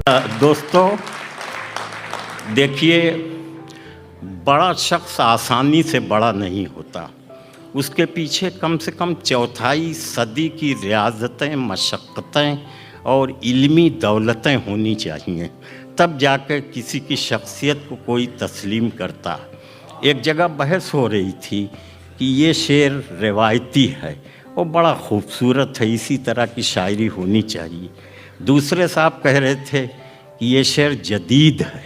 दोस्तों देखिए, बड़ा शख्स आसानी से बड़ा नहीं होता। उसके पीछे कम से कम चौथाई सदी की रियाज़तें, मशक्क़तें और इल्मी दौलतें होनी चाहिए, तब जाकर किसी की शख्सियत को कोई तस्लीम करता। एक जगह बहस हो रही थी कि ये शेर रिवायती है और बड़ा खूबसूरत है, इसी तरह की शायरी होनी चाहिए। दूसरे साहब कह रहे थे कि ये शेर जदीद है,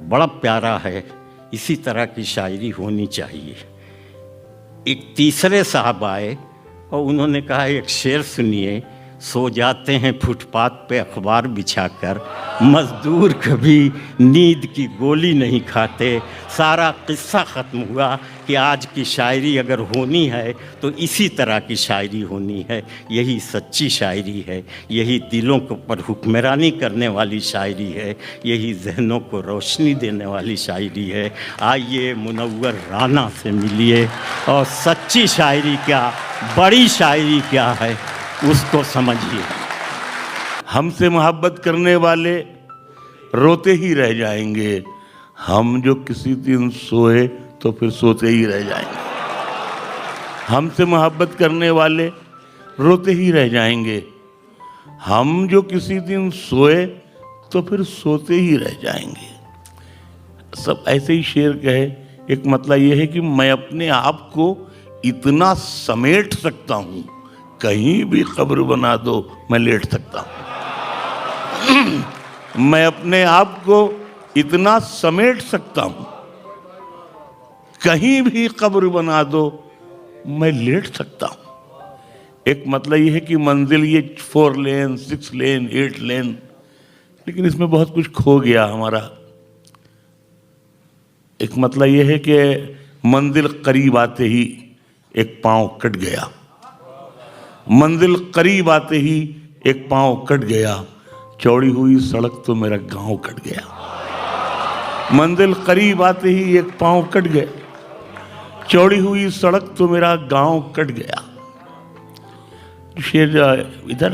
बड़ा प्यारा है, इसी तरह की शायरी होनी चाहिए। एक तीसरे साहब आए और उन्होंने कहा, एक शेर सुनिए, सो जाते हैं फुटपाथ पे अखबार बिछाकर, मज़दूर कभी नींद की गोली नहीं खाते। सारा किस्सा ख़त्म हुआ कि आज की शायरी अगर होनी है तो इसी तरह की शायरी होनी है। यही सच्ची शायरी है, यही दिलों के ऊपर हुक्मरानी करने वाली शायरी है, यही जहनों को रोशनी देने वाली शायरी है। आइए मुनव्वर राना से मिलिए और सच्ची शायरी क्या, बड़ी शायरी क्या है, उसको समझिए। हमसे मोहब्बत करने वाले रोते ही रह जाएंगे, हम जो किसी दिन सोए तो फिर सोते ही रह जाएंगे। हमसे मोहब्बत करने वाले रोते ही रह जाएंगे, हम जो किसी दिन सोए तो फिर सोते ही रह जाएंगे। सब ऐसे ही शेर कहे। एक मतलब यह है कि मैं अपने आप को इतना समेट सकता हूं, कहीं भी कब्र बना दो मैं लेट सकता हूं। मैं अपने आप को इतना समेट सकता हूं, कहीं भी कब्र बना दो मैं लेट सकता हूं। एक मतलब यह है कि मंजिल ये 4 लेन, 6 लेन, 8 लेन, लेकिन इसमें बहुत कुछ खो गया हमारा। एक मतलब यह है कि मंजिल करीब आते ही एक पांव कट गया, मंजिल करीब आते ही एक पांव कट गया, चौड़ी हुई सड़क तो मेरा गांव कट गया। मंजिल करीब आते ही एक पांव कट गया, चौड़ी हुई सड़क तो मेरा गांव कट गया। शेर इधर,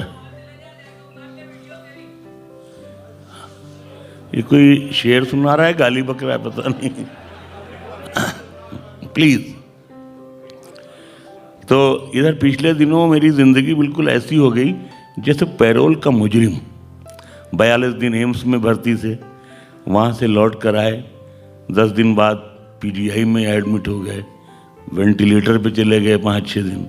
ये कोई शेर सुना रहा है, गाली बक रहा है, पता नहीं। प्लीज। तो इधर पिछले दिनों मेरी ज़िंदगी बिल्कुल ऐसी हो गई जैसे पैरोल का मुजरिम। 42 दिन एम्स में भर्ती थे, वहाँ से लौट कर आए, 10 दिन बाद पीजीआई में एडमिट हो गए, वेंटिलेटर पे चले गए 5-6 दिन,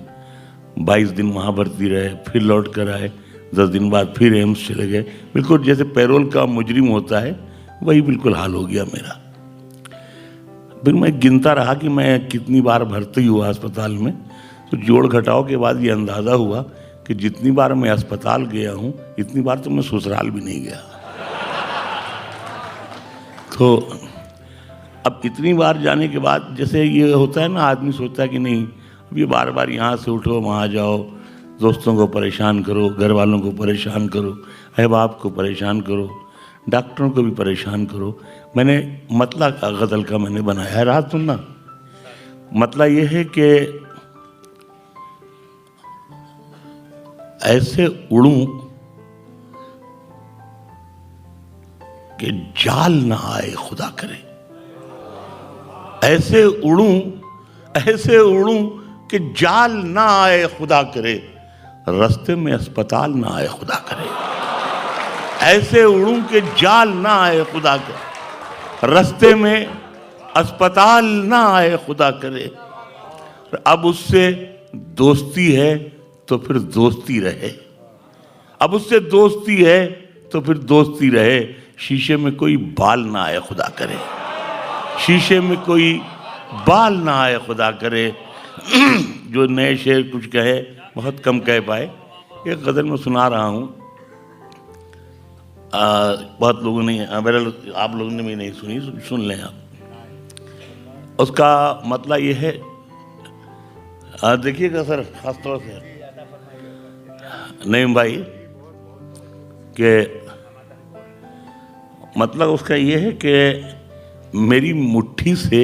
22 दिन वहाँ भर्ती रहे, फिर लौट कर आए, 10 दिन बाद फिर एम्स चले गए। बिल्कुल जैसे पैरोल का मुजरिम होता है, वही बिल्कुल हाल हो गया मेरा। फिर मैं गिनता रहा कि मैं कितनी बार भर्ती हुआ अस्पताल में, तो जोड़ घटाव के बाद ये अंदाज़ा हुआ कि जितनी बार मैं अस्पताल गया हूँ, इतनी बार तो मैं ससुराल भी नहीं गया। तो अब इतनी बार जाने के बाद जैसे ये होता है ना, आदमी सोचता है कि नहीं, अब ये बार बार यहाँ से उठो वहाँ जाओ, दोस्तों को परेशान करो, घर वालों को परेशान करो, अहबाब को परेशान करो, डॉक्टरों को भी परेशान करो। मैंने मतला का गज़ल का मैंने बनाया है, रात सुनना। मतला ये है कि ऐसे उड़ूं कि जाल ना आए खुदा करे, ऐसे उड़ूं कि जाल ना आए खुदा करे, रास्ते में अस्पताल ना आए खुदा करे। ऐसे उड़ूं कि जाल ना आए खुदा करे, रास्ते में अस्पताल ना आए खुदा करे। अब उससे दोस्ती है तो फिर दोस्ती रहे, अब उससे दोस्ती है तो फिर दोस्ती रहे। शीशे में कोई बाल ना आए खुदा करे, शीशे में कोई बाल ना आए खुदा करे। जो नए शेर कुछ कहे, बहुत कम कह पाए। एक गज़ल में सुना रहा हूँ, बहुत लोगों ने, आप लोगों ने भी नहीं सुनी, सुन लें आप। उसका मतलब ये है, देखिएगा सर, खासतौर से नहीं भाई, कि मतलब उसका ये है कि मेरी मुट्ठी से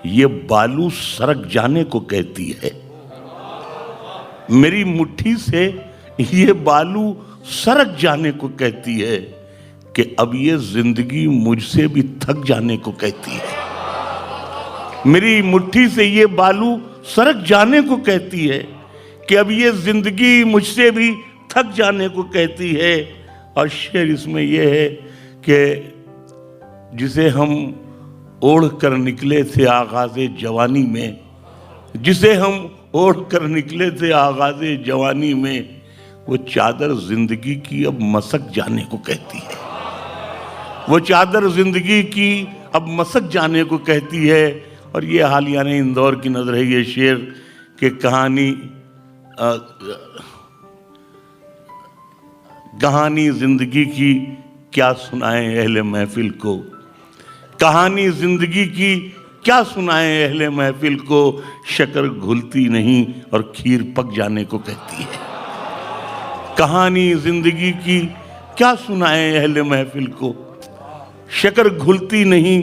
ये बालू सरक जाने को कहती है, मेरी मुट्ठी से ये बालू सरक जाने को कहती है, कि अब ये जिंदगी मुझसे भी थक जाने को कहती है, मेरी मुट्ठी से ये बालू सरक जाने को कहती है, कि अब ये जिंदगी मुझसे भी थक जाने को कहती है। और शेर इसमें यह है कि जिसे हम ओढ़ कर निकले थे आगाज़े जवानी में, जिसे हम ओढ़ कर निकले थे आगाज़े जवानी में, वो चादर जिंदगी की अब मसक जाने को कहती है, वो चादर जिंदगी की अब मसक जाने को कहती है। और ये हालिया ने इंदौर की नजर है ये शेर के कहानी जिंदगी की क्या सुनाएं अहले महफिल को, कहानी जिंदगी की क्या सुनाएं अहले महफिल को, शक्कर घुलती नहीं और खीर पक जाने को कहती है। कहानी जिंदगी की क्या सुनाएं अहले महफिल को, शक्कर घुलती नहीं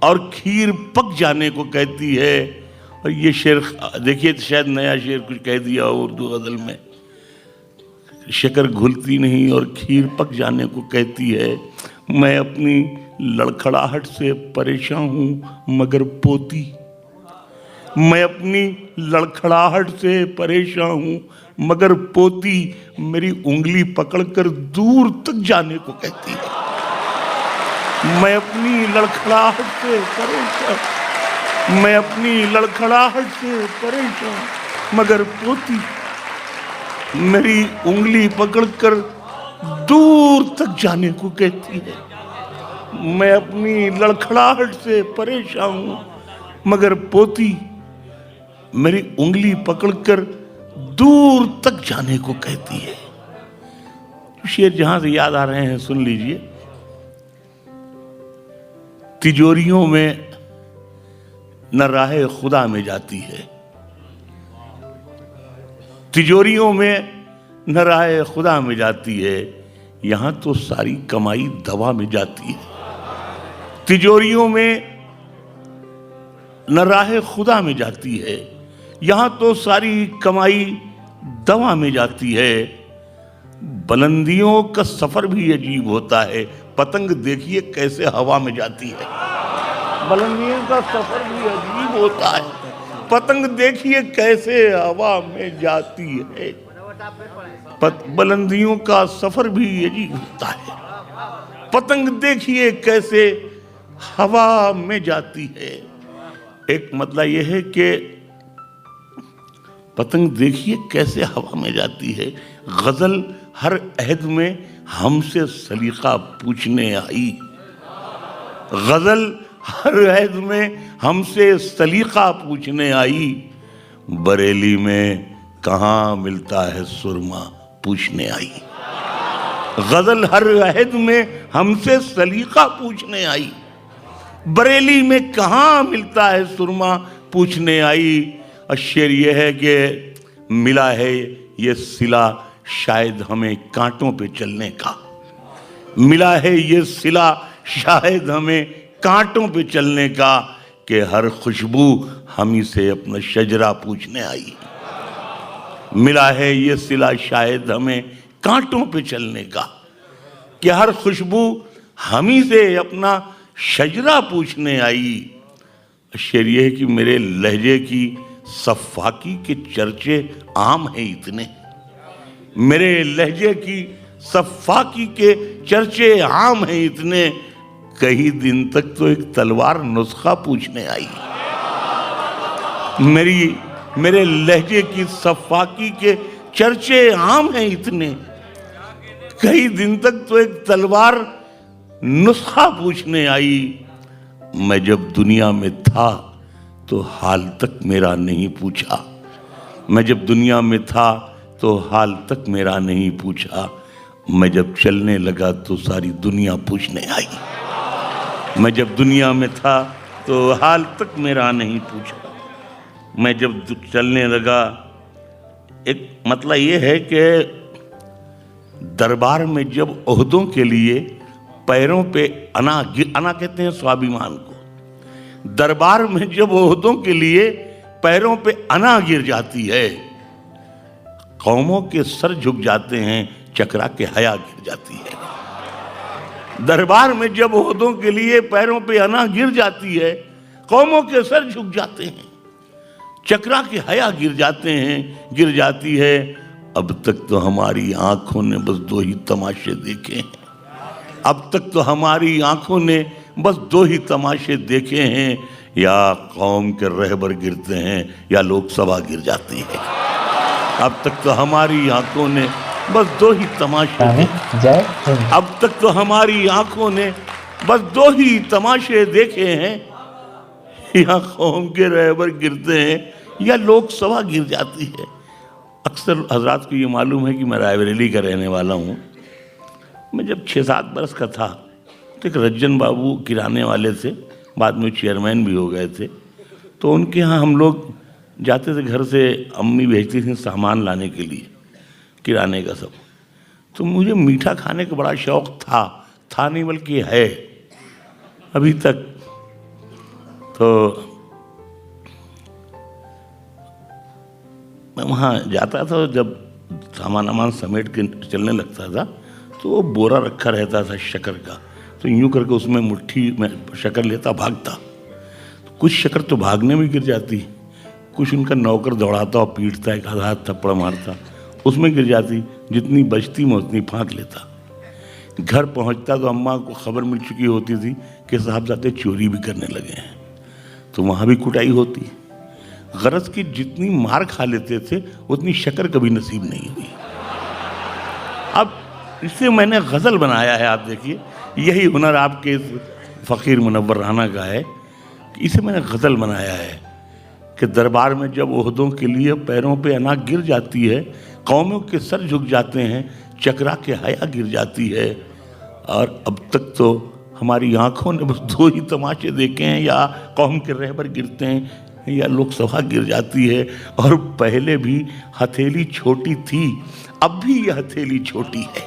और खीर पक जाने को कहती है। और ये शेर देखिए, शायद नया शेर कुछ कह दिया उर्दू गज़ल में, शक्कर घुलती नहीं और खीर पक जाने को कहती है। मैं अपनी लड़खड़ाहट से परेशान हूँ मगर पोती, मैं अपनी लड़खड़ाहट से परेशान हूँ मगर पोती मेरी उंगली पकड़कर दूर तक जाने को कहती है। मैं अपनी लड़खड़ाहट से परेशान, मैं अपनी लड़खड़ाहट से परेशान मगर पोती मेरी उंगली पकड़कर दूर तक जाने को कहती है। मैं अपनी लड़खड़ाहट से परेशान हूँ मगर पोती मेरी उंगली पकड़कर दूर तक जाने को कहती है। शेर जहां से याद आ रहे हैं सुन लीजिए। तिजोरियों में न राहे खुदा में जाती है, तिजोरियों में न राहे खुदा में जाती है, यहां तो सारी कमाई दवा में जाती है। तिजोरियों में न राहे खुदा में जाती है, यहां तो सारी कमाई दवा में जाती है। बुलंदियों का सफर भी अजीब होता है, पतंग देखिए कैसे हवा में जाती है। बुलंदियों का सफर भी अजीब होता है, पतंग देखिए कैसे हवा में जाती है। बुलंदियों का सफर भी अजीब होता है, पतंग देखिए कैसे हवा में जाती है। एक मतलब यह है कि पतंग देखिए कैसे हवा में जाती है। गजल हर अहद में हमसे सलीका पूछने आई, गजल हर अहद में हमसे सलीका पूछने आई। बरेली में कहाँ मिलता है सुरमा पूछने आई। गजल हर अहद में हमसे सलीका पूछने आई, बरेली में कहाँ मिलता है सुरमा पूछने आई। और शेर यह है कि मिला है ये सिला शायद हमें कांटों पे चलने का, मिला है ये सिला शायद हमें कांटों पे चलने का, कि हर खुशबू हमी से अपना शजरा पूछने आई। मिला है ये सिला शायद हमें कांटों पे चलने का, कि हर खुशबू हमी से अपना शजरा पूछने आई। शेर ये है कि मेरे लहजे की सफ़ाकी के चर्चे आम हैं इतने, मेरे लहजे की सफ़ाकी के चर्चे आम हैं इतने, कई दिन तक तो एक तलवार नुस्खा पूछने आई। मेरे लहजे की सफ़ाकी के चर्चे आम हैं इतने, कई दिन तक तो एक तलवार नुस्खा पूछने आई। मैं जब दुनिया में था तो हाल तक मेरा नहीं पूछा, मैं जब दुनिया में था तो हाल तक मेरा नहीं पूछा, मैं जब चलने लगा तो सारी दुनिया पूछने आई। मैं जब दुनिया में था तो हाल तक मेरा नहीं पूछा, मैं जब चलने लगा। एक मतलब ये है कि दरबार में जब ओहदों के लिए पैरों पे अना कहते हैं स्वाभिमान को, दरबार में जब ओहदों के लिए पैरों पे अना गिर जाती है, कौमों के सर झुक जाते हैं, चकरा के हया गिर जाती है। दरबार में जब ओहदों के लिए पैरों पे अना गिर जाती है, कौमों के सर झुक जाते हैं, चक्रा के हया गिर जाती है। अब तक तो हमारी आंखों ने बस 2 ही तमाशे देखे हैं, अब तक तो हमारी आंखों ने बस 2 ही तमाशे देखे हैं, या कौम के रहबर गिरते हैं या लोकसभा गिर जाती है। अब तक तो हमारी आंखों ने बस 2 ही तमाशे देखे, अब तक तो हमारी आंखों ने बस 2 ही तमाशे देखे हैं, या कौम के रहबर गिरते हैं या लोकसभा गिर जाती है। अक्सर हजरात को ये मालूम है कि मैं रायबरेली का रहने वाला हूँ। मैं जब 6-7 बरस का था तो एक रज्जन बाबू किराने वाले थे, बाद में चेयरमैन भी हो गए थे। तो उनके यहाँ हम लोग जाते थे, घर से अम्मी भेजती थी सामान लाने के लिए किराने का सब। तो मुझे मीठा खाने का बड़ा शौक़ था नहीं बल्कि है अभी तक। तो मैं वहाँ जाता था, जब सामान समेट के चलने लगता था तो वो बोरा रखा रहता था शक्कर का, तो यूँ करके उसमें मुट्ठी में शक्कर लेता, भागता। तो कुछ शक्कर तो भागने में गिर जाती, कुछ उनका नौकर दौड़ाता और पीटता, एक आधा हाथ थप्पड़ मारता, उसमें गिर जाती। जितनी बचती मैं उतनी फाँक लेता। घर पहुँचता तो अम्मा को खबर मिल चुकी होती थी कि साहबजादे चोरी भी करने लगे हैं, तो वहाँ भी कुटाई होती। गरज की जितनी मार खा लेते थे उतनी शक्कर कभी नसीब नहीं हुई। अब इससे मैंने गज़ल बनाया है, आप देखिए, यही हुनर आपके इस फ़कीर मुनव्वर राना का है कि इसे मैंने गज़ल बनाया है कि दरबार में जब ओहदों के लिए पैरों पे अना गिर जाती है, कौमों के सर झुक जाते हैं, चक्रा के हया गिर जाती है। और अब तक तो हमारी आंखों ने बस 2 ही तमाशे देखे हैं, या कौम के रहबर गिरते हैं या लोकसभा गिर जाती है। और पहले भी हथेली छोटी थी, अब भी यह हथेली छोटी है।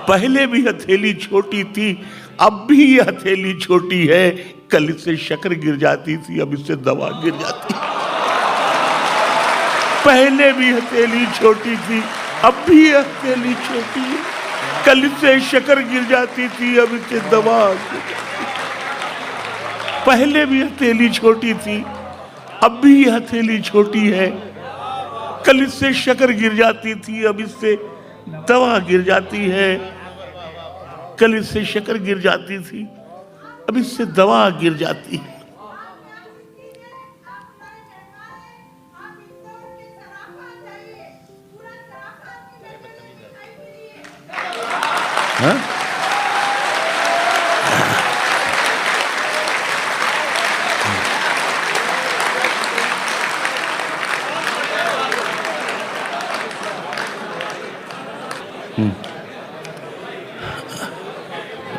पहले भी हथेली छोटी थी, अब भी यह हथेली छोटी है। कल इससे शक्कर गिर जाती थी, अब इससे दवा गिर जाती है। पहले भी हथेली छोटी थी, अब भी यह हथेली छोटी है। कल इससे शक्कर गिर जाती थी, अब इससे दवा गिर जाती है। पहले भी हथेली छोटी थी, अब भी यह हथेली छोटी है। कल इससे शक्कर गिर जाती थी, अब इससे दवा गिर जाती है। कल इससे शक्कर गिर जाती थी, अब इससे दवा गिर जाती है। हाँ?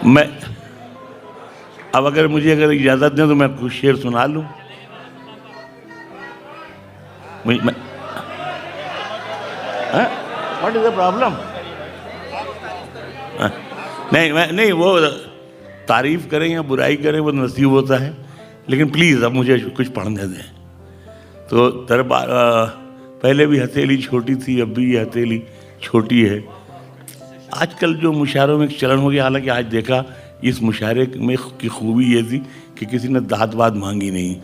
मैं अब अगर इजाज़त दें तो मैं कुछ शेर सुना लूं। What is the problem? नहीं, वो तारीफ करें या बुराई करें वो नसीब होता है, लेकिन प्लीज़ अब मुझे कुछ पढ़ने दें। तो दरबार पहले भी हथेली छोटी थी, अब भी ये हथेली छोटी है। आजकल जो मुशायरों में चलन हो गया, हालांकि आज देखा इस मुशायरे में की खूबी ये थी कि किसी ने दाद वाद मांगी नहीं,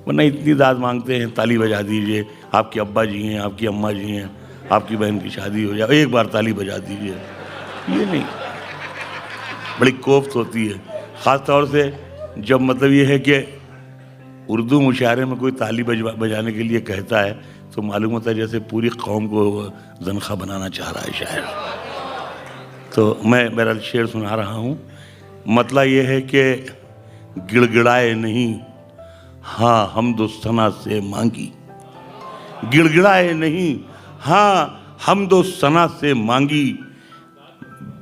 वरना इतनी दाद मांगते हैं, ताली बजा दीजिए, आपके अब्बा जी हैं, आपकी अम्मा जी हैं, आपकी बहन की शादी हो जाए, एक बार ताली बजा दीजिए। ये नहीं, बड़ी कोफ्त होती है, ख़ास तौर से जब मतलब ये है कि उर्दू मुशायरे में कोई ताली बजाने के लिए कहता है तो मालूम होता है जैसे पूरी कौम को ज़नख़ा बनाना चाह रहा है शायर। तो मैं मेरा शेर सुना रहा हूँ। मतलब ये है कि गिड़गिड़ाए नहीं, हाँ हमदो-सना से मांगी। गिड़गिड़ाए नहीं, हाँ हमदो-सना से मांगी।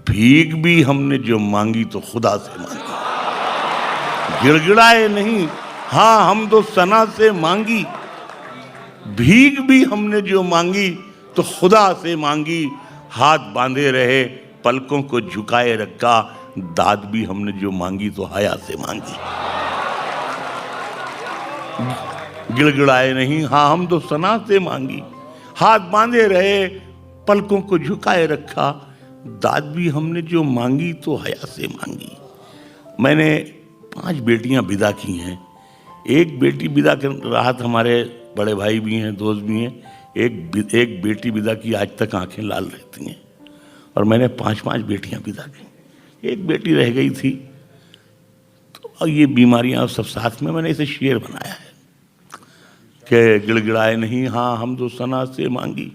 भीख भी हमने जो मांगी तो खुदा से मांगी। गिड़गिड़ाए नहीं, हाँ हमदो-सना से मांगी। भीख भी हमने जो मांगी तो खुदा से मांगी। हाथ बांधे रहे, पलकों को झुकाए रखा। दाद भी हमने जो मांगी तो हया से मांगी। गिड़गिड़ाए नहीं, हाँ हम तो सना से मांगी। हाथ बांधे रहे, पलकों को झुकाए रखा। दाद भी हमने जो मांगी तो हया से मांगी। मैंने 5 बेटियां विदा की हैं। एक बेटी विदा कर रहा था, हमारे बड़े भाई भी हैं, दोस्त भी हैं। एक बेटी विदा की, आज तक आंखें लाल रहती हैं। और मैंने 5 बेटियां विदा की, एक बेटी रह गई थी। तो ये बीमारियां सब साथ में, मैंने इसे शेर बनाया है कि गिड़गिड़ाए नहीं, हाँ हम तो सना से मांगी।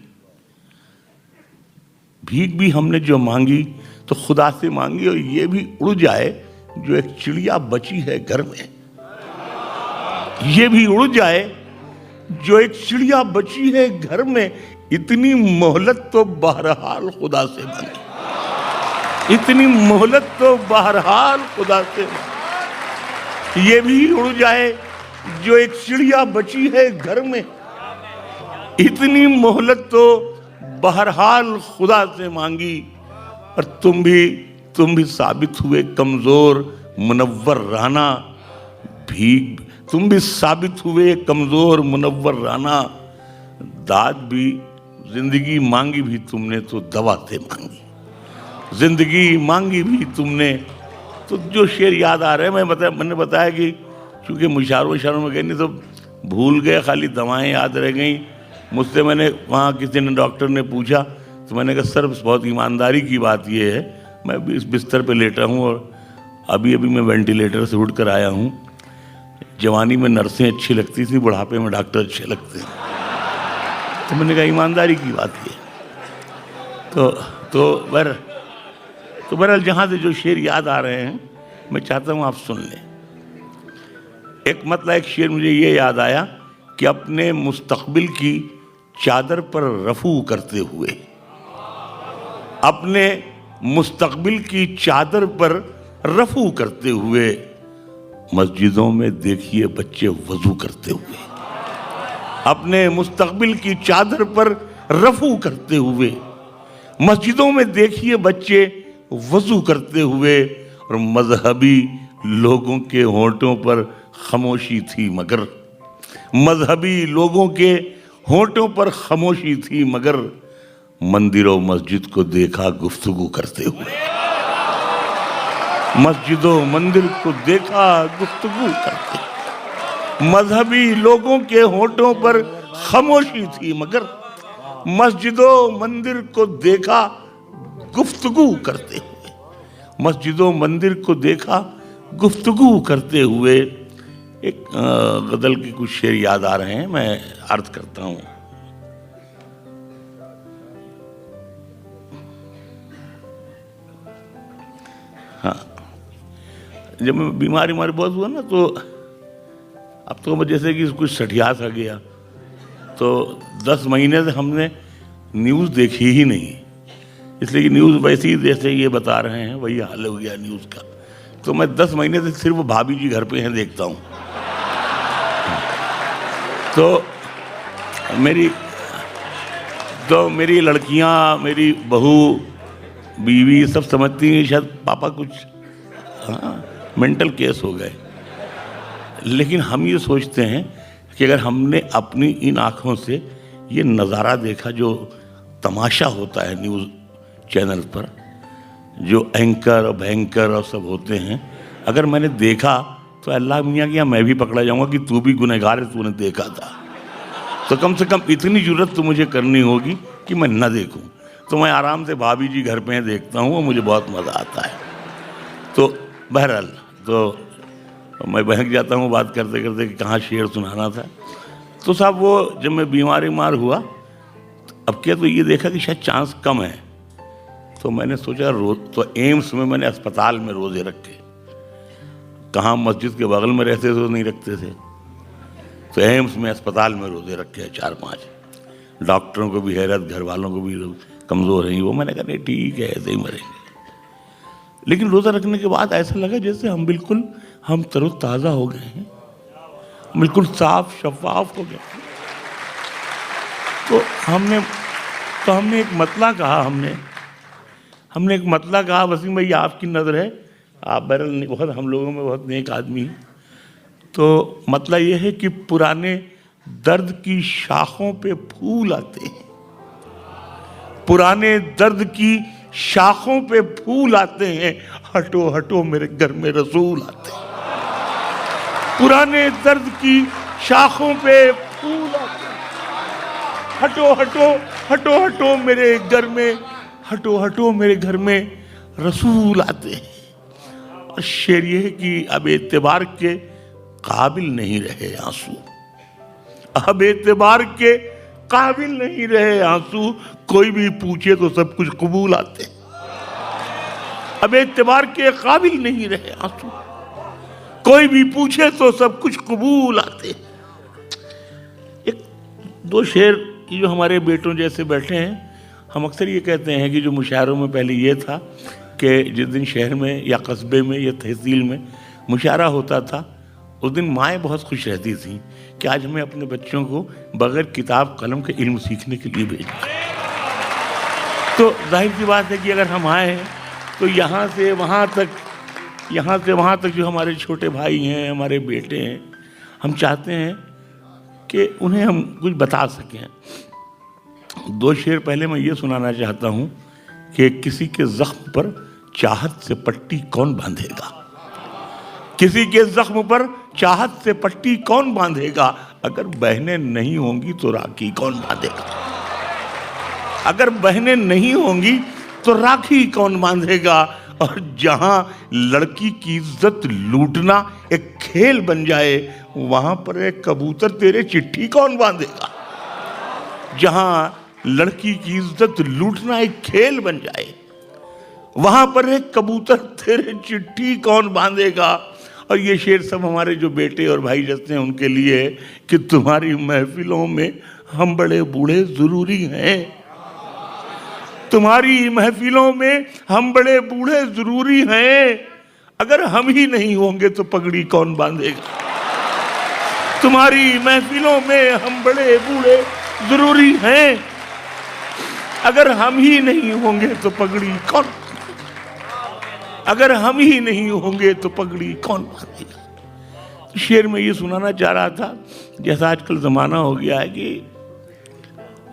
भीख भी हमने जो मांगी तो खुदा से मांगी, और ये भी उड़ जाए जो एक चिड़िया बची है घर में। ये भी उड़ जाए जो एक चिड़िया बची है घर में। इतनी मोहलत तो बहरहाल खुदा से मांगी, इतनी मोहलत तो बहरहाल खुदा से मांगी। ये भी उड़ जाए जो एक चिड़िया बची है घर में। इतनी मोहलत तो बहरहाल खुदा से मांगी। और तुम भी साबित हुए कमजोर मुनव्वर राना। भीख तुम भी साबित हुए कमजोर मुनव्वर राना। दाद भी जिंदगी मांगी भी तुमने तो दवा से मांगी। जिंदगी मांगी भी तुमने तो। जो शेर याद आ रहे हैं, मैंने बताया कि चूंकि मुशारों में गए नहीं तो भूल गए, खाली दवाएं याद रह गई मुझसे। मैंने वहाँ किसी ने, डॉक्टर ने पूछा तो मैंने कहा सर बहुत ईमानदारी की बात ये है, मैं भी इस बिस्तर पे लेटा हूँ और अभी मैं वेंटिलेटर से उठ कर आया हूँ। जवानी में नर्सें अच्छी लगती थी, बुढ़ापे में डॉक्टर अच्छे लगते हैं। तो मैंने कहा ईमानदारी की बात ये। तो बहरहाल जहाँ से जो शेर याद आ रहे हैं मैं चाहता हूँ आप सुन लें। एक शेर मुझे ये याद आया कि अपने मुस्तकबिल की चादर पर रफू करते हुए, अपने मुस्तकबिल की चादर पर रफू करते हुए, मस्जिदों में देखिए बच्चे वजू करते हुए। अपने मुस्तकबिल की चादर पर रफू करते हुए, मस्जिदों में देखिए बच्चे वजू करते हुए। और मजहबी लोगों के होंठों पर खामोशी थी मगर, मजहबी लोगों के होंठों पर खामोशी थी मगर, मंदिरों मस्जिद को देखा गुफ्तगू करते हुए। मस्जिदों मंदिर को देखा गुफ्तगू करते। मजहबी लोगों के होंठों पर खामोशी थी मगर, मस्जिदों मंदिर को देखा गुफ्तगू करते हुए। मस्जिदों मंदिर को देखा गुफ्तगू करते हुए। एक गजल के कुछ शेर याद आ रहे हैं, मैं अर्ज करता हूं। हाँ, जब मैं बीमारी बहुत हुआ ना, तो अब तो जैसे कि कुछ सठिया सा गया, तो 10 महीने से हमने न्यूज़ देखी ही नहीं। इसलिए कि न्यूज़ वैसे ही जैसे ये बता रहे हैं वही हाल हो गया न्यूज़ का। तो मैं 10 महीने से सिर्फ भाभी जी घर पे हैं देखता हूँ। तो मेरी लड़कियाँ, मेरी बहू, बीवी सब समझती हैं शायद पापा कुछ मेंटल केस हो गए। लेकिन हम ये सोचते हैं कि अगर हमने अपनी इन आँखों से ये नज़ारा देखा, जो तमाशा होता है न्यूज़ चैनल पर, जो एंकर और भयंकर और सब होते हैं, अगर मैंने देखा तो अल्लाह मियाँ किया मैं भी पकड़ा जाऊंगा कि तू भी गुनहगार है, तूने देखा था। तो कम से कम इतनी जुर्रत तो मुझे करनी होगी कि मैं ना देखूं। तो मैं आराम से भाभी जी घर पे देखता हूँ और मुझे बहुत मज़ा आता है। तो बहरहाल तो मैं बहक जाता हूँ बात करते करते कि कहाँ शेर सुनाना था। तो साहब वो जब मैं बीमार हुआ, अब क्या तो ये देखा कि शायद चांस कम है। तो मैंने सोचा रोज तो एम्स में मैंने अस्पताल में रोज़े रखे। कहाँ मस्जिद के बगल में रहते थे तो नहीं रखते थे, तो एम्स में अस्पताल में रोज़े रखे 4-5। डॉक्टरों को भी हैरत, घर वालों को भी कमज़ोर हैं वो। मैंने कहा नहीं ठीक है, ऐसे ही मरेंगे। लेकिन रोज़ा रखने के बाद ऐसा लगा जैसे हम तरोताज़ा हो गए हैं, बिल्कुल साफ शफाफ हो गए। तो हमने एक मतला कहा, हमने एक मतला कहा, वसीम भाई आपकी नज़र है, आप बहरहाल बहुत हम लोगों में बहुत नेक आदमी हैं। तो मतला ये है कि पुराने दर्द की शाखों पे फूल आते हैं, पुराने दर्द की शाखों पे फूल आते हैं, हटो हटो मेरे घर में रसूल आते हैं। पुराने दर्द की शाखों पे फूल आते हैं, हटो हटो हटो हटो मेरे घर में, हटो हटो मेरे घर में रसूल आते हैं। और शेर ये है कि अब एतबार के काबिल नहीं रहे आंसू, अब एतबार के काबिल नहीं रहे आंसू, कोई भी पूछे तो सब कुछ कबूल आते। अब एतबार के काबिल नहीं रहे आंसू, कोई भी पूछे तो सब कुछ कबूल आते। एक दो शेर जो हमारे बेटों जैसे बैठे हैं, हम अक्सर ये कहते हैं कि जो मुशायरों में पहले ये था कि जिस दिन शहर में या कस्बे में या तहसील में मुशायरा होता था, उस दिन माएँ बहुत खुश रहती थीं कि आज हमें अपने बच्चों को बगैर किताब कलम के इल्म सीखने के लिए भेजना। तो जाहिर सी बात है कि अगर हम आए तो यहाँ से वहाँ तक, यहाँ से वहाँ तक जो हमारे छोटे भाई हैं, हमारे बेटे हैं, हम चाहते हैं कि उन्हें हम कुछ बता सकें। दो शेर पहले मैं ये सुनाना चाहता हूँ कि किसी के जख्म पर चाहत से पट्टी कौन बांधेगा, किसी के जख्म पर चाहत से पट्टी कौन बांधेगा, अगर बहनें नहीं होंगी तो राखी कौन बांधेगा, अगर बहनें नहीं होंगी तो राखी कौन बांधेगा। और जहां लड़की की इज्जत लूटना एक खेल बन जाए, वहां पर एक कबूतर तेरे चिट्ठी कौन बांधेगा, जहां लड़की की इज्जत लूटना एक खेल बन जाए, वहां पर एक कबूतर तेरे चिट्ठी कौन बांधेगा। और ये शेर सब हमारे जो बेटे और भाई जैसे हैं उनके लिए है कि तुम्हारी महफिलों में हम बड़े बूढ़े जरूरी हैं, तुम्हारी महफिलों में हम बड़े बूढ़े जरूरी हैं, अगर हम ही नहीं होंगे तो पगड़ी कौन बांधेगा, तुम्हारी महफिलों में हम बड़े बूढ़े जरूरी हैं, अगर हम ही नहीं होंगे तो पगड़ी कौन, अगर हम ही नहीं होंगे तो पगड़ी कौन बांधेगा। शेर में ये सुनाना चाह रहा था, जैसा आजकल ज़माना हो गया है कि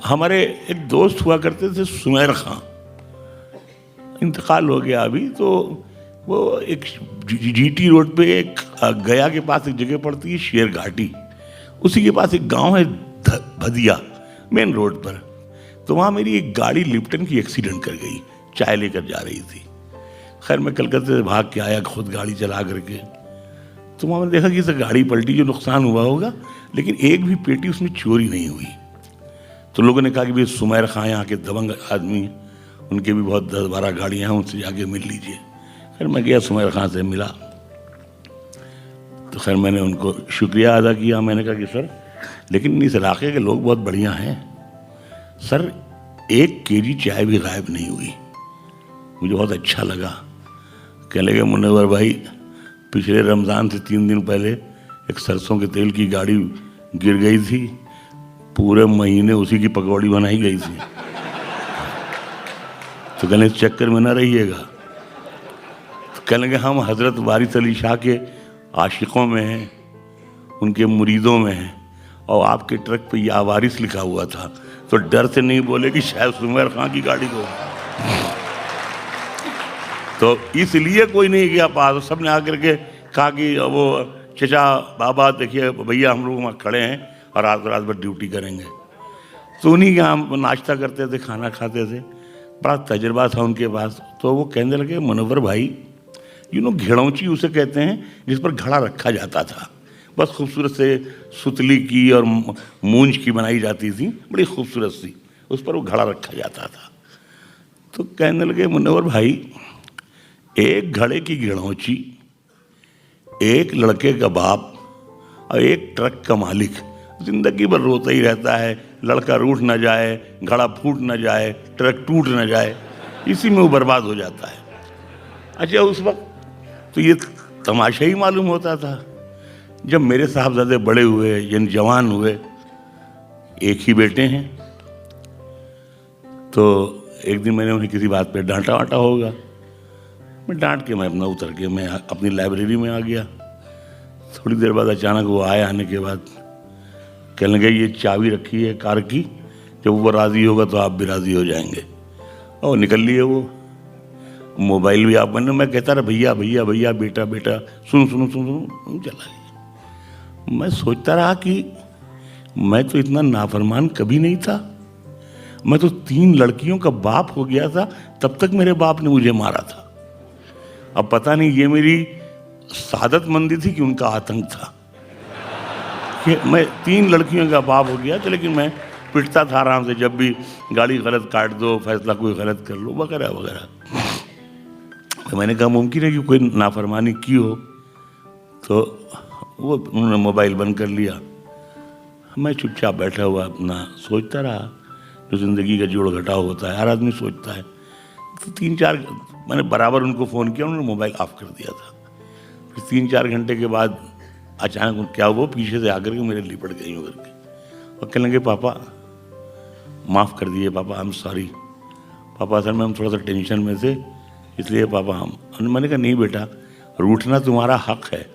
हमारे एक दोस्त हुआ करते थे सुमैर खां, इंतकाल हो गया अभी, तो वो एक जीटी रोड पे एक गया के पास एक जगह पड़ती है शेर घाटी, उसी के पास एक गांव है भदिया मेन रोड पर। तो वहाँ मेरी एक गाड़ी लिप्टन की एक्सीडेंट कर गई, चाय लेकर जा रही थी। खैर मैं कलकत्ते से भाग के आया खुद गाड़ी चला करके, तो वहाँ मैंने देखा कि इस गाड़ी पलटी, जो नुकसान हुआ होगा, लेकिन एक भी पेटी उसमें चोरी नहीं हुई। तो लोगों ने कहा कि भाई सुमैर खां यहाँ के दबंग आदमी, उनके भी बहुत 10-12 गाड़ियाँ हैं, उनसे जाके मिल लीजिए। खैर मैं गया, सुमैर खां से मिला, तो खैर मैंने उनको शुक्रिया अदा किया। मैंने कहा कि सर, लेकिन इस इलाके के लोग बहुत बढ़िया हैं सर, 1 केजी चाय भी गायब नहीं हुई। मुझे बहुत अच्छा लगा। कहने लगे मुनव्वर भाई, पिछले रमज़ान से 3 दिन पहले एक सरसों के तेल की गाड़ी गिर गई थी, पूरे महीने उसी की पकौड़ी बनाई गई थी। तो कहने इस चक्कर में ना रहिएगा। तो कहने लगे हम हज़रत वारिस अली शाह के आशिकों में हैं, उनके मुरीदों में हैं, और आपके ट्रक पे या वारिस लिखा हुआ था, तो डर से नहीं बोले कि शायद सुमैर खां की गाड़ी को, तो इसलिए कोई नहीं गया पास। सब ने आकर के कहा कि वो चचा बाबा देखिए भैया, हम लोग वहाँ खड़े हैं और रात भर ड्यूटी करेंगे। तो उन्हीं के हम नाश्ता करते थे, खाना खाते थे, बड़ा तजर्बा था उनके पास। तो वो कहने लगे मुनव्वर भाई, घेड़ौची उसे कहते हैं जिस पर घड़ा रखा जाता था, बस खूबसूरत से सुतली की और मूंज की बनाई जाती थी, बड़ी खूबसूरत सी, उस पर वो घड़ा रखा जाता था। तो कहने लगे मुनव्वर भाई, एक घड़े की घेड़ौची, एक लड़के का बाप और एक ट्रक का मालिक जिंदगी भर रोता ही रहता है, लड़का रूठ ना जाए, घड़ा फूट ना जाए, ट्रक टूट ना जाए, इसी में वो बर्बाद हो जाता है। अच्छा, उस वक्त तो ये तमाशा ही मालूम होता था। जब मेरे साहबजादे बड़े हुए, यानी जवान हुए, एक ही बेटे हैं, तो एक दिन मैंने उन्हें किसी बात पे डांटा वाटा होगा, मैं डांट के मैं अपना उतर के मैं अपनी लाइब्रेरी में आ गया। थोड़ी देर बाद अचानक वो आए, आने के बाद कहने लगे ये चाबी रखी है कार की, जब वो राज़ी होगा तो आप भी राज़ी हो जाएंगे। और निकल लिए वो। मोबाइल भी आप मैंने मैं कहता रहा भैया भैया भैया बेटा बेटा सुनो सुनो सुनो सुनो, चला गया। मैं सोचता रहा कि मैं तो इतना नाफरमान कभी नहीं था। मैं तो 3 लड़कियों का बाप हो गया था, तब तक मेरे बाप ने मुझे मारा था। अब पता नहीं ये मेरी सादतमंदी थी कि उनका आतंक था कि मैं 3 लड़कियों का बाप हो गया था, लेकिन मैं पिटता था आराम से, जब भी गाड़ी गलत काट दो, फैसला कोई गलत कर लो, वगैरह वगैरह। तो मैंने कहा मुमकिन है कि कोई नाफरमानी की हो, तो वो उन्होंने मोबाइल बंद कर लिया। मैं चुपचाप बैठा हुआ अपना सोचता रहा, जो ज़िंदगी का जोड़ घटाव होता है, हर आदमी सोचता है। तो 3-4 मैंने बराबर उनको फ़ोन किया, उन्होंने मोबाइल ऑफ कर दिया था। फिर 3-4 घंटे के बाद अचानक क्या हुआ, पीछे से आकर के मेरे लिपट गई हो करके और कहने लगे पापा माफ़ कर दिए पापा, आई एम सॉरी पापा, असल में हम थोड़ा सा टेंशन में थे, इसलिए पापा हम। मैंने कहा नहीं बेटा, रूठना तुम्हारा हक है,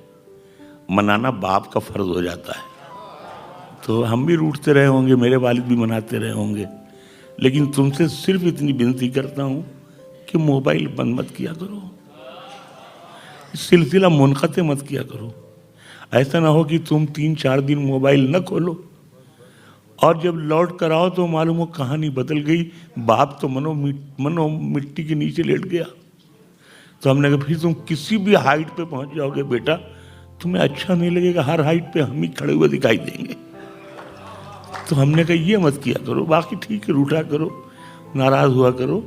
मनाना बाप का फ़र्ज़ हो जाता है। तो हम भी रूठते रहे होंगे, मेरे वालिद भी मनाते रहे होंगे, लेकिन तुमसे सिर्फ इतनी विनती करता हूँ कि मोबाइल बंद मत किया करो, सिलसिला मुनक़ते मत किया करो। ऐसा ना हो कि तुम 3-4 दिन मोबाइल न खोलो और जब लौट कर आओ तो मालूम हो कहानी बदल गई, बाप तो मनो मिट्टी के नीचे लेट गया। तो हमने कहा फिर तुम किसी भी हाइट पे पहुंच जाओगे बेटा, तुम्हें अच्छा नहीं लगेगा, हर हाइट पे हम ही खड़े हुए दिखाई देंगे। तो हमने कहा ये मत किया करो, बाकी ठीक है रूठा करो, नाराज हुआ करो।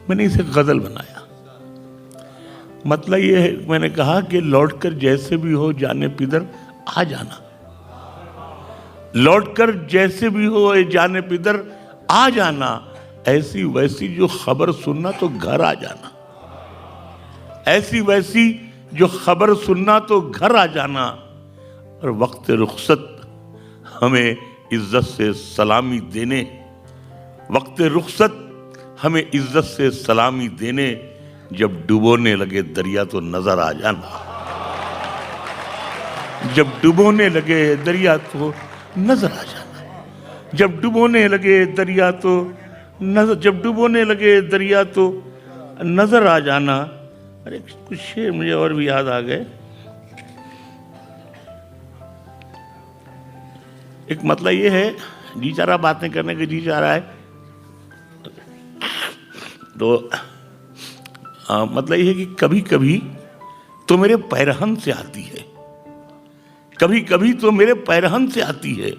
मैंने इसे गज़ल बनाया। मतलब ये है, मैंने कहा कि लौटकर जैसे भी हो जाने पिदर आ जाना, लौटकर जैसे भी हो जाने पिदर आ जाना, ऐसी वैसी जो खबर सुनना तो घर आ जाना, ऐसी वैसी जो खबर सुनना तो घर आ जाना। और वक्त रुखसत हमें इज्जत से सलामी देने, वक्त रुखसत हमें इज्जत से सलामी देने, जब डुबोने लगे दरिया तो नजर आ जाना, जब डुबोने लगे दरिया तो नजर आ जाना, जब डुबोने लगे दरिया तो नजर, जब डुबोने लगे दरिया तो नजर आ जाना। अरे कुछ शेर मुझे और भी याद आ गए। एक मतलब ये है, जी चाह रहा बातें करने का जी चाह रहा है, तो मतलब ये है कि कभी कभी तो मेरे पैरहन से आती है, कभी कभी तो मेरे पैरहन से आती है,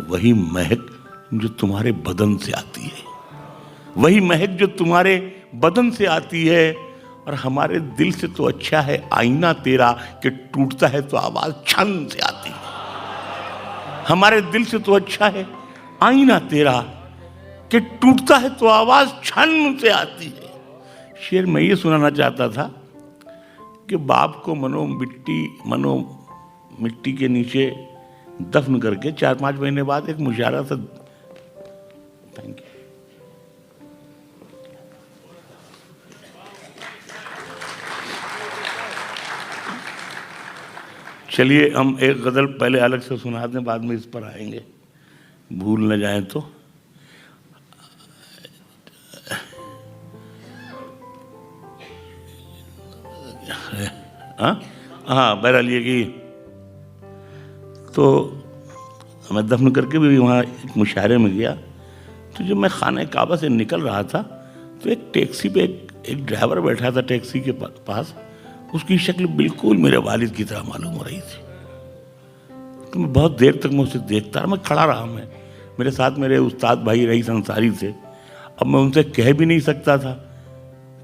वही महक जो तुम्हारे बदन से आती है, वही महक जो तुम्हारे बदन से आती है। और हमारे दिल से तो अच्छा है आईना तेरा कि टूटता है तो आवाज छन से आती है, हमारे दिल से तो अच्छा है आईना तेरा कि टूटता है तो आवाज छन से आती है। शेर मैं ये सुनाना चाहता था कि बाप को मनो मिट्टी के नीचे दफन करके 4-5 महीने बाद एक मुशायरा था। Thank you. चलिए हम एक गज़ल पहले अलग से सुना दें, बाद में इस पर आएंगे, भूल न जाएं तो। हाँ बहरहाल ये कि तो मैं दफन करके भी वहाँ एक मुशायरे में गया। तो जब मैं खाने काबा से निकल रहा था तो एक टैक्सी पे एक ड्राइवर बैठा था टैक्सी के पास, उसकी शक्ल बिल्कुल मेरे वालिद की तरह मालूम हो रही थी। तो मैं बहुत देर तक मैं उसे देखता रहा, मैं खड़ा रहा। मैं मेरे साथ मेरे उस्ताद भाई रईस अंसारी थे। अब मैं उनसे कह भी नहीं सकता था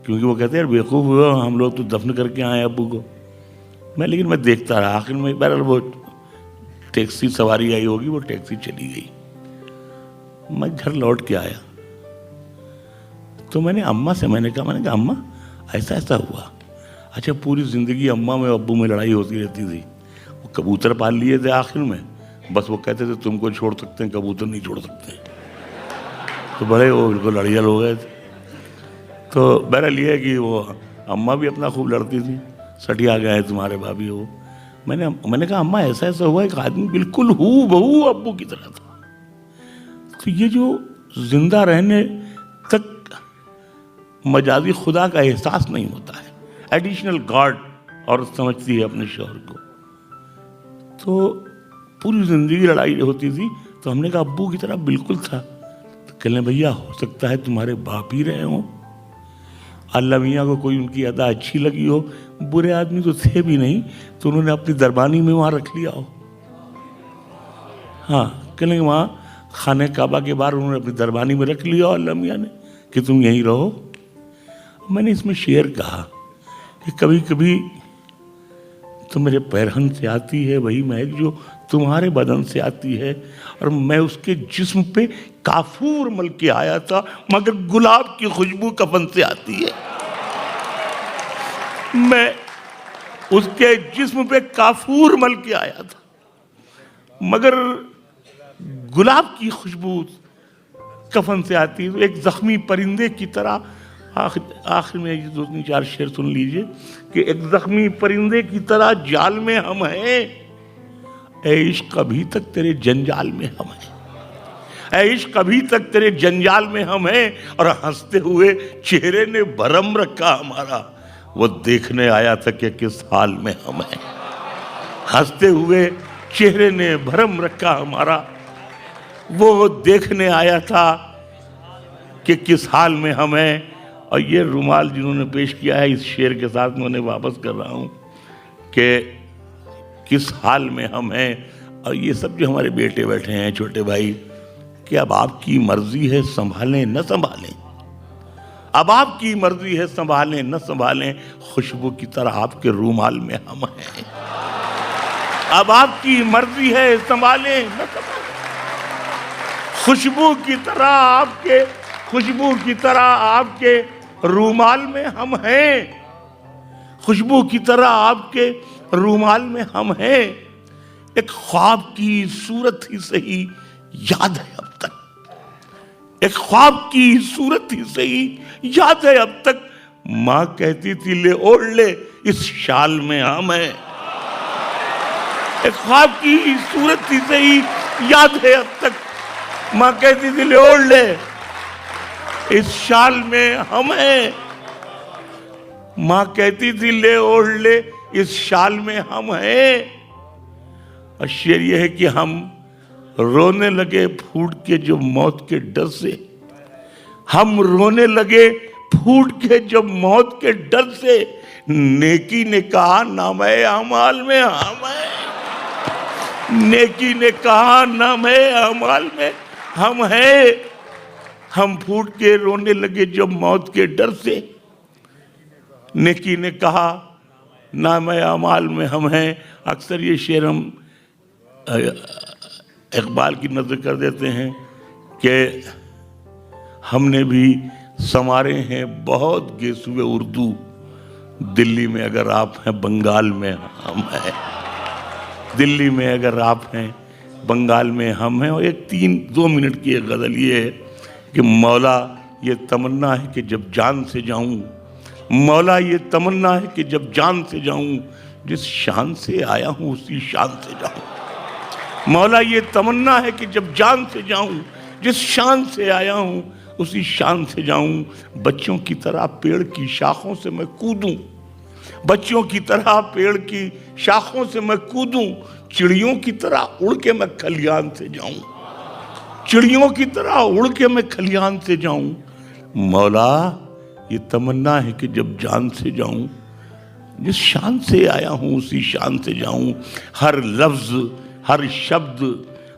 क्योंकि वो कहते हैं बेवकूफ़ हुआ, हम लोग तो दफन करके आए अब्बू को। लेकिन मैं देखता रहा। आखिर में बहरहाल वो टैक्सी सवारी आई होगी, वो टैक्सी चली गई। मैं घर लौट के आया तो मैंने कहा अम्मा ऐसा ऐसा हुआ। अच्छा पूरी ज़िंदगी अम्मा में अब्बू में लड़ाई होती रहती थी। वो कबूतर पाल लिए थे आखिर में, बस वो कहते थे तुमको छोड़ सकते हैं, कबूतर नहीं छोड़ सकते। तो बड़े वो बिल्कुल लड़ियल हो गए थे। तो बहरहाल ये है कि वो अम्मा भी अपना खूब लड़ती थी, सटिया गए तुम्हारे भाभी हो। मैंने कहा अम्मा ऐसा ऐसा हुआ, एक आदमी बिल्कुल हूबहू अब्बू की तरह था। तो ये जो जिंदा रहने तक मजाजी खुदा का एहसास नहीं होता है, एडिशनल गॉड औरत समझती है अपने शौहर को। तो पूरी जिंदगी लड़ाई होती थी। तो हमने कहा अब्बू की तरह बिल्कुल था। तो कहने भैया हो सकता है तुम्हारे बाप ही रहे हों, अल्लाह मियाँ को कोई उनकी अदा अच्छी लगी हो, बुरे आदमी तो थे भी नहीं, तो उन्होंने अपनी दरबानी में वहाँ रख लिया हो। हाँ, कहने वहाँ खाने काबा के बाहर उन्होंने अपनी दरबानी में रख लिया अल्लाह मियाँ ने कि तुम यहीं रहो। मैंने इसमें शेर कहा कि कभी कभी तो मेरे पैरहन से आती है वही महक जो तुम्हारे बदन से आती है, और मैं उसके जिस्म पे काफूर मल के आया था, मगर गुलाब की खुशबू कफन से आती है। मैं उसके जिस्म पे काफूर मल के आया था, मगर गुलाब की खुशबू कफन से आती है। तो एक जख्मी परिंदे की तरह आखिर में ये 2-4 शेर सुन लीजिए कि एक जख्मी परिंदे की तरह जाल में हम हैं, ऐ इश्क अभी तक तेरे जंजाल में हम हैं, ऐ इश्क अभी तक तेरे जंजाल में हम हैं। और हंसते हुए चेहरे ने भरम रखा हमारा, वो देखने आया था कि किस हाल में हम हैं। हंसते हुए चेहरे ने भरम रखा हमारा, वो देखने आया था कि किस हाल में हम हैं। और ये रुमाल जिन्होंने पेश किया है, इस शेर के साथ मैं उन्हें वापस कर रहा हूँ कि किस हाल में हम हैं। और ये सब जो हमारे बेटे बैठे हैं, छोटे भाई, कि अब आपकी मर्जी है संभालें न संभालें, अब आपकी मर्जी है संभालें न संभालें, खुशबू की तरह आपके रुमाल में हम हैं। अब आपकी मर्जी है संभालें न संभालें, खुशबू की तरह आपके, खुशबू की तरह आपके रूमाल में हम हैं, खुशबू की तरह आपके रूमाल में हम हैं। एक ख्वाब की सूरत ही सही याद है अब तक, एक ख्वाब की सूरत ही सही याद है अब तक, माँ कहती थी ले ओढ़ ले इस शाल में हम हैं। एक ख्वाब की सूरत ही सही याद है अब तक, माँ कहती थी ले ओढ़ ले इस शाल में हम हैं। माँ कहती थी ले ओढ़ ले इस शाल में हम हैं। और शेर यह है कि हम रोने लगे फूट के जो मौत के डर से, हम रोने लगे फूट के जब मौत के डर से, नेकी ने कहा नामे अमाल में हम हैं। नेकी ने कहा नामे अमाल में हम हैं। हम फूट के रोने लगे जब मौत के डर से, नेकी ने कहा नामे अमाल में हम हैं। अक्सर ये शेर हम इकबाल की नज़र कर देते हैं कि हमने भी संवारे हैं बहुत गेसुए उर्दू, दिल्ली में अगर आप हैं बंगाल में हम हैं, दिल्ली में अगर आप हैं बंगाल में हम हैं। और एक 2 मिनट की एक गज़ल ये है कि मौला ये तमन्ना है कि जब जान से जाऊं, मौला ये तमन्ना है कि जब जान से जाऊं, जिस शान से आया हूं उसी शान से जाऊं। मौला ये तमन्ना है कि जब जान से जाऊं, जिस शान से आया हूं उसी शान से जाऊं। बच्चों की तरह पेड़ की शाखों से मैं कूदूं, बच्चों की तरह पेड़ की शाखों से मैं कूदूं, चिड़ियों की तरह उड़ के मैं खलियान से जाऊं, चिड़ियों की तरह उड़ के मैं खलियान से जाऊं। मौला ये तमन्ना है कि जब जान से जाऊं, जिस शान से आया हूं उसी शान से जाऊं। हर लफ्ज, हर शब्द,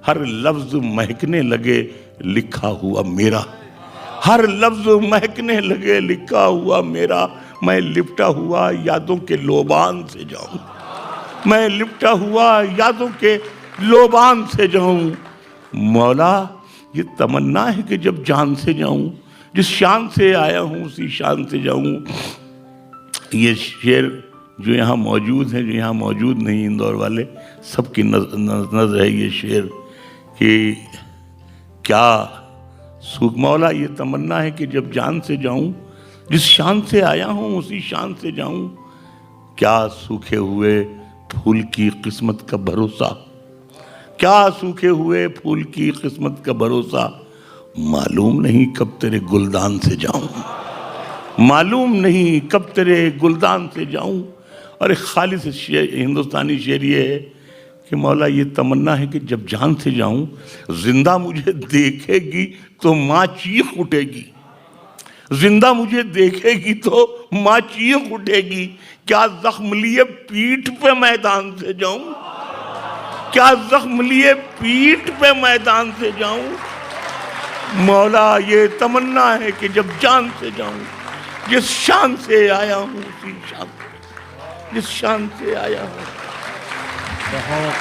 हर लफ्ज महकने लगे लिखा हुआ मेरा, हर लफ्ज महकने लगे लिखा हुआ मेरा। मैं लिपटा हुआ यादों के लोबान से जाऊं, मैं लिपटा हुआ यादों के लोबान से जाऊं। मौला ये तमन्ना है कि जब जान से जाऊं, जिस शान से आया हूं उसी शान से जाऊं। ये शेर जो यहाँ मौजूद है, जो यहाँ मौजूद नहीं इंदौर वाले, सबकी नज़र है ये शेर कि क्या सूख। मौला ये तमन्ना है कि जब जान से जाऊं, जिस शान से आया हूं उसी शान से जाऊं। क्या सूखे हुए फूल की किस्मत का भरोसा, क्या सूखे हुए फूल की किस्मत का भरोसा, मालूम नहीं कब तेरे गुलदान से जाऊं, मालूम नहीं कब तेरे गुलदान से जाऊं। और एक खालिस हिंदुस्तानी शेर ये है कि मौला ये तमन्ना है कि जब जान से जाऊं, जिंदा मुझे देखेगी तो माँ चीख उठेगी, जिंदा मुझे देखेगी तो माँ चीख उठेगी। क्या जख्म लिए पीठ पे मैदान से जाऊं, क्या जख्म लिए पीठ पे मैदान से जाऊं। मौला ये तमन्ना है कि जब जान से जाऊं, जिस शान से आया हूं उसी शान, जिस शान से आया हूं। बहुत